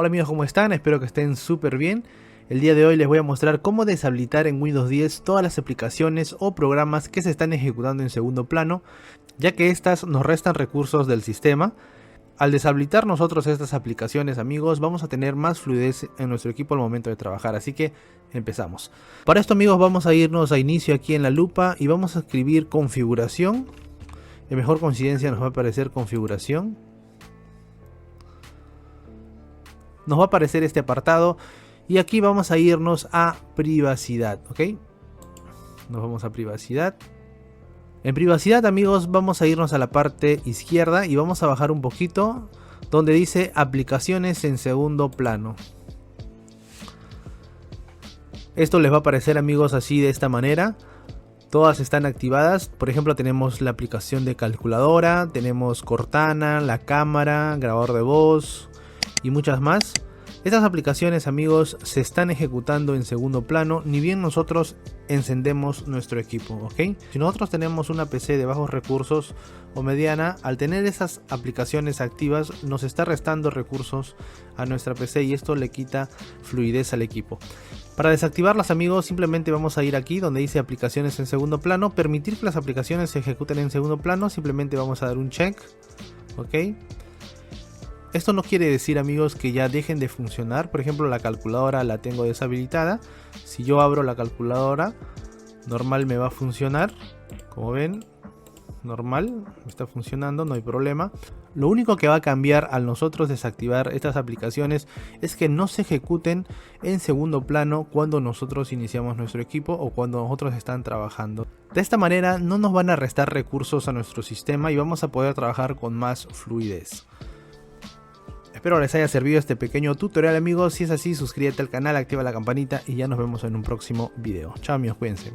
Hola amigos, ¿cómo están? Espero que estén súper bien. El día de hoy les voy a mostrar cómo deshabilitar en Windows 10 todas las aplicaciones o programas que se están ejecutando en segundo plano, ya que estas nos restan recursos del sistema. Al deshabilitar nosotros estas aplicaciones, amigos, vamos a tener más fluidez en nuestro equipo al momento de trabajar, así que empezamos. Para esto, amigos, vamos a irnos a inicio aquí en la lupa y vamos a escribir configuración. En mejor coincidencia nos va a aparecer configuración. Nos va a aparecer este apartado y aquí vamos a irnos a privacidad, ¿ok? Nos vamos a privacidad. En privacidad, amigos, vamos a irnos a la parte izquierda y vamos a bajar un poquito donde dice aplicaciones en segundo plano. Esto les va a aparecer, amigos, así de esta manera. Todas están activadas. Por ejemplo, tenemos la aplicación de calculadora, tenemos Cortana, la cámara, grabador de voz y muchas más. Estas aplicaciones, amigos, se están ejecutando en segundo plano, ni bien nosotros encendemos nuestro equipo, ¿ok? Si nosotros tenemos una PC de bajos recursos o mediana, al tener esas aplicaciones activas nos está restando recursos a nuestra PC y esto le quita fluidez al equipo. Para desactivarlas, amigos, simplemente vamos a ir aquí donde dice aplicaciones en segundo plano, permitir que las aplicaciones se ejecuten en segundo plano, simplemente vamos a dar un check, ¿ok? Esto no quiere decir, amigos, que ya dejen de funcionar. Por ejemplo, la calculadora la tengo deshabilitada. Si yo abro la calculadora, normal me va a funcionar. Como ven, normal, está funcionando, no hay problema. Lo único que va a cambiar al nosotros desactivar estas aplicaciones es que no se ejecuten en segundo plano cuando nosotros iniciamos nuestro equipo o cuando nosotros están trabajando. De esta manera no nos van a restar recursos a nuestro sistema y vamos a poder trabajar con más fluidez. Espero les haya servido este pequeño tutorial, amigos. Si es así, suscríbete al canal, activa la campanita y ya nos vemos en un próximo video. Chao, amigos, cuídense.